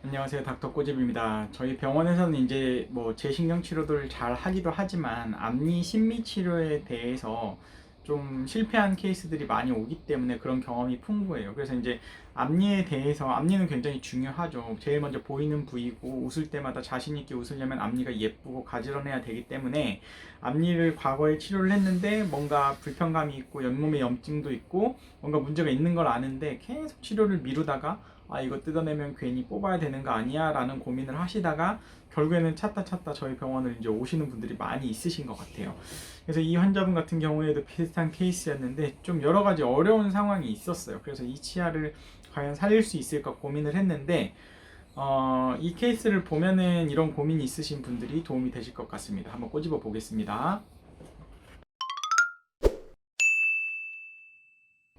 안녕하세요. 닥터 꼬집입니다. 저희 병원에서는 이제 뭐 재신경 치료를 잘 하기도 하지만 앞니 심미 치료에 대해서 좀 실패한 케이스들이 많이 오기 때문에 그런 경험이 풍부해요. 그래서 이제 앞니에 대해서 앞니는 굉장히 중요하죠. 제일 먼저 보이는 부위고 웃을 때마다 자신 있게 웃으려면 앞니가 예쁘고 가지런해야 되기 때문에 앞니를 과거에 치료를 했는데 뭔가 불편감이 있고 연몸에 염증도 있고 뭔가 문제가 있는 걸 아는데 계속 치료를 미루다가 이거 뜯어내면 괜히 뽑아야 되는 거 아니야? 라는 고민을 하시다가 결국에는 찾다 저희 병원을 이제 오시는 분들이 많이 있으신 것 같아요. 그래서 이 환자분 같은 경우에도 비슷한 케이스였는데 좀 여러 가지 어려운 상황이 있었어요. 그래서 이 치아를 과연 살릴 수 있을까 고민을 했는데 이 케이스를 보면은 이런 고민이 있으신 분들이 도움이 되실 것 같습니다. 한번 꼬집어 보겠습니다.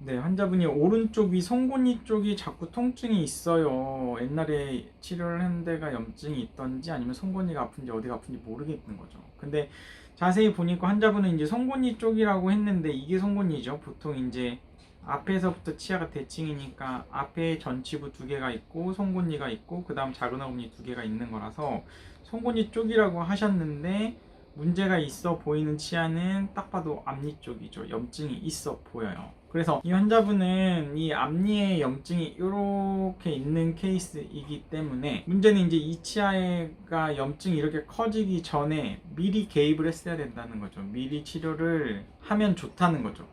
네, 환자분이 오른쪽 위 송곳니 쪽이 자꾸 통증이 있어요. 옛날에 치료를 한 데가 염증이 있던지 아니면 송곳니가 아픈지 어디가 아픈지 모르겠는 거죠. 근데 자세히 보니까 환자분은 이제 송곳니 쪽이라고 했는데 이게 송곳니죠. 보통 이제 앞에서부터 치아가 대칭이니까 앞에 전치부 두 개가 있고 송곳니가 있고 그 다음 작은 어금니 두 개가 있는 거라서 송곳니 쪽이라고 하셨는데 문제가 있어 보이는 치아는 딱 봐도 앞니 쪽이죠. 염증이 있어 보여요. 그래서 이 환자분은 이 앞니에 염증이 이렇게 있는 케이스이기 때문에 문제는 이제 이 치아가 염증이 이렇게 커지기 전에 미리 개입을 했어야 된다는 거죠. 미리 치료를 하면 좋다는 거죠.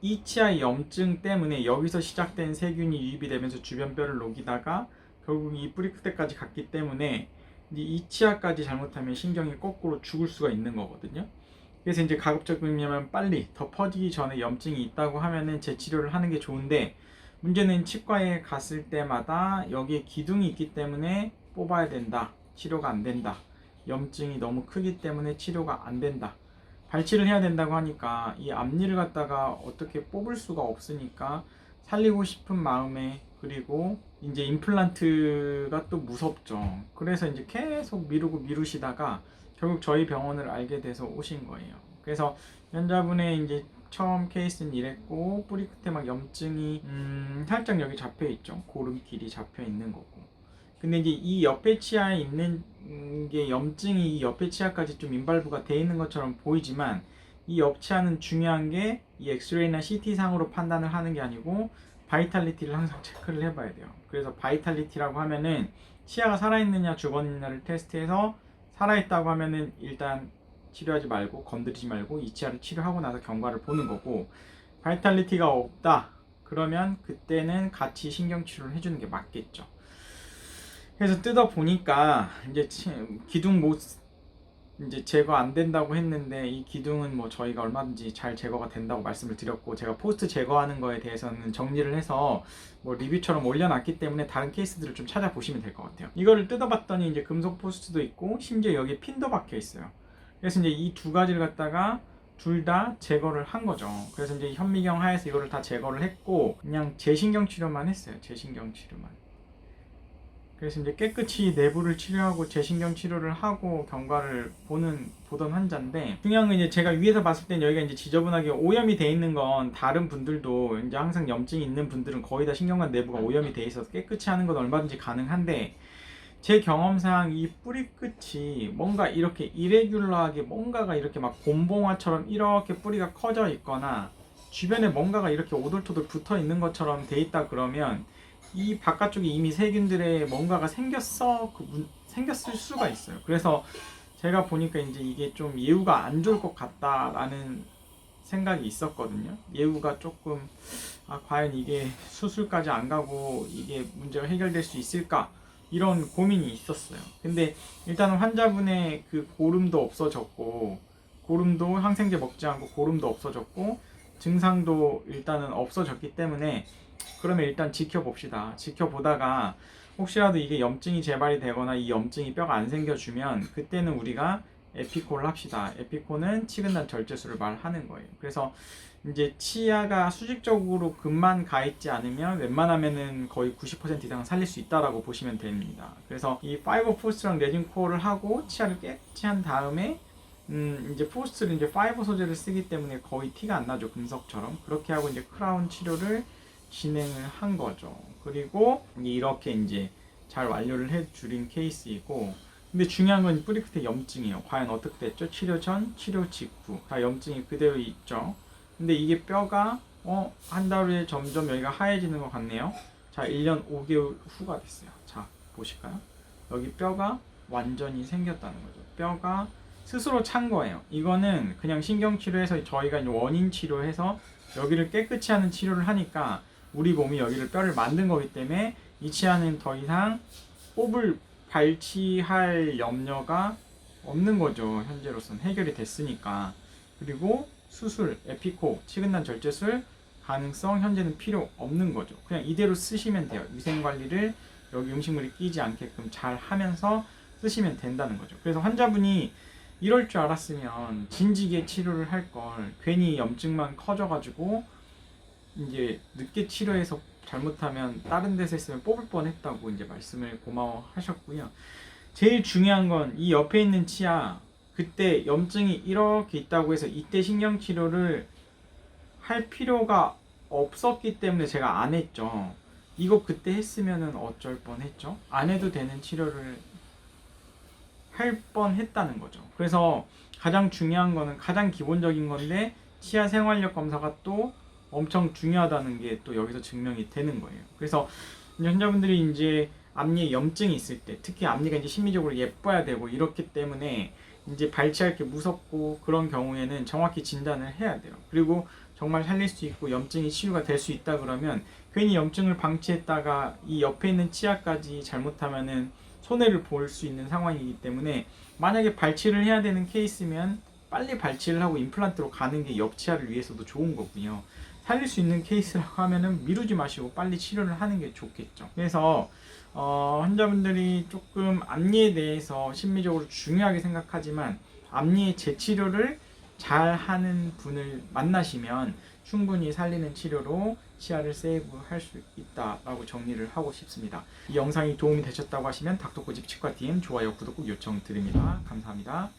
이 치아의 염증 때문에 여기서 시작된 세균이 유입이 되면서 주변 뼈를 녹이다가 결국 이 뿌리 끝에까지 갔기 때문에 이 치아까지 잘못하면 신경이 거꾸로 죽을 수가 있는 거거든요. 그래서 이제 가급적이면 빨리 더 퍼지기 전에 염증이 있다고 하면은 재치료를 하는 게 좋은데 문제는 치과에 갔을 때마다 여기에 기둥이 있기 때문에 뽑아야 된다. 치료가 안 된다. 염증이 너무 크기 때문에 치료가 안 된다. 발치를 해야 된다고 하니까 이 앞니를 갖다가 어떻게 뽑을 수가 없으니까 살리고 싶은 마음에 그리고 이제 임플란트가 또 무섭죠. 그래서 이제 계속 미루고 미루시다가 결국 저희 병원을 알게 돼서 오신 거예요. 그래서 환자분의 이제 처음 케이스는 이랬고 뿌리 끝에 막 염증이 살짝 여기 잡혀 있죠. 고름 길이 잡혀 있는 거고. 근데 이제 이 옆에 치아에 있는 게 염증이 이 옆에 치아까지 좀 인발부가 돼 있는 것처럼 보이지만 이 옆 치아는 중요한 게 이 엑스레이나 CT 상으로 판단을 하는 게 아니고 바이탈리티를 항상 체크를 해봐야 돼요. 그래서 바이탈리티라고 하면은 치아가 살아있느냐 죽었느냐를 테스트해서 살아있다고 하면은 일단 치료하지 말고 건드리지 말고 이 치아를 치료하고 나서 경과를 보는 거고 바이탈리티가 없다 그러면 그때는 같이 신경치료를 해주는 게 맞겠죠. 그래서 뜯어 보니까 이제 기둥 못 이제 제거 안 된다고 했는데 이 기둥은 뭐 저희가 얼마든지 잘 제거가 된다고 말씀을 드렸고 제가 포스트 제거하는 거에 대해서는 정리를 해서 뭐 리뷰처럼 올려놨기 때문에 다른 케이스들을 좀 찾아보시면 될 것 같아요. 이거를 뜯어봤더니 이제 금속 포스트도 있고 심지어 여기에 핀도 박혀 있어요. 그래서 이제 이 두 가지를 갖다가 둘 다 제거를 한 거죠. 그래서 이제 현미경 하에서 이거를 다 제거를 했고 그냥 재신경 치료만 했어요. 재신경 치료만. 그래서 이제 깨끗이 내부를 치료하고 재신경 치료를 하고 경과를 보던 환자인데 중요한 건 이제 제가 위에서 봤을 땐 여기가 이제 지저분하게 오염이 돼 있는 건 다른 분들도 이제 항상 염증이 있는 분들은 거의 다 신경관 내부가 오염이 돼 있어서 깨끗이 하는 건 얼마든지 가능한데 제 경험상 이 뿌리 끝이 뭔가 이렇게 이레귤러하게 뭔가가 이렇게 막 곰봉화처럼 이렇게 뿌리가 커져 있거나 주변에 뭔가가 이렇게 오돌토돌 붙어 있는 것처럼 돼 있다 그러면 이 바깥쪽에 이미 세균들의 뭔가가 생겼을 수가 있어요. 그래서 제가 보니까 이제 이게 좀 예후가 안 좋을 것 같다라는 생각이 있었거든요. 예후가 조금 과연 이게 수술까지 안 가고 이게 문제가 해결될 수 있을까? 이런 고민이 있었어요. 근데 일단은 환자분의 그 고름도 없어졌고 고름도 항생제 먹지 않고 고름도 없어졌고 증상도 일단은 없어졌기 때문에 그러면 일단 지켜봅시다. 지켜보다가 혹시라도 이게 염증이 재발이 되거나 이 염증이 뼈가 안 생겨주면 그때는 우리가 에피콜을 합시다. 에피콜은 치근단 절제술을 말하는 거예요. 그래서 이제 치아가 수직적으로 금만 가 있지 않으면 웬만하면은 거의 90% 이상 살릴 수 있다라고 보시면 됩니다. 그래서 이 파이버 포스트랑 레진 코어를 하고 치아를 깨끗이 한 다음에 이제 포스트를 이제 파이버 소재를 쓰기 때문에 거의 티가 안 나죠. 금속처럼. 그렇게 하고 이제 크라운 치료를 진행을 한 거죠. 그리고 이렇게 이제 잘 완료를 해줄인 케이스이고, 근데 중요한 건 뿌리 끝에 염증이에요. 과연 어떻게 됐죠? 치료 전, 치료 직후 다 염증이 그대로 있죠. 근데 이게 뼈가 한 달 후에 점점 여기가 하얘지는 것 같네요. 자, 1년 5개월 후가 됐어요. 자, 보실까요? 여기 뼈가 완전히 생겼다는 거죠. 뼈가 스스로 찬 거예요. 이거는 그냥 신경치료해서 저희가 원인 치료해서 여기를 깨끗이 하는 치료를 하니까 우리 몸이 여기를 뼈를 만든 거기 때문에 이 치아는 더 이상 발치할 염려가 없는 거죠. 현재로서는 해결이 됐으니까. 그리고 수술, 에피코, 치근단 절제술 가능성 현재는 필요 없는 거죠. 그냥 이대로 쓰시면 돼요. 위생관리를 여기 음식물이 끼지 않게끔 잘 하면서 쓰시면 된다는 거죠. 그래서 환자분이 이럴 줄 알았으면 진지게 치료를 할 걸 괜히 염증만 커져가지고 이제 늦게 치료해서 잘못하면 다른 데서 했으면 뽑을 뻔했다고 이제 말씀을 고마워하셨고요. 제일 중요한 건 이 옆에 있는 치아, 그때 염증이 이렇게 있다고 해서 이때 신경치료를 할 필요가 없었기 때문에 제가 안 했죠. 이거 그때 했으면은 어쩔 뻔했죠. 안 해도 되는 치료를 할 뻔했다는 거죠. 그래서 가장 중요한 거는 가장 기본적인 건데 치아 생활력 검사가 또 엄청 중요하다는 게 또 여기서 증명이 되는 거예요. 그래서 환자분들이 이제 앞니에 염증이 있을 때, 특히 앞니가 이제 심미적으로 예뻐야 되고 이렇기 때문에 이제 발치할 게 무섭고 그런 경우에는 정확히 진단을 해야 돼요. 그리고 정말 살릴 수 있고 염증이 치유가 될 수 있다 그러면 괜히 염증을 방치했다가 이 옆에 있는 치아까지 잘못하면은 손해를 볼 수 있는 상황이기 때문에 만약에 발치를 해야 되는 케이스면 빨리 발치를 하고 임플란트로 가는 게 옆치아를 위해서도 좋은 거고요. 살릴 수 있는 케이스라고 하면은 미루지 마시고 빨리 치료를 하는 게 좋겠죠. 그래서 환자분들이 조금 앞니에 대해서 심미적으로 중요하게 생각하지만 앞니의 재치료를 잘 하는 분을 만나시면 충분히 살리는 치료로 치아를 세이브할 수 있다라고 정리를 하고 싶습니다. 이 영상이 도움이 되셨다고 하시면 닥터코집 치과팀 좋아요, 구독 꼭 요청드립니다. 감사합니다.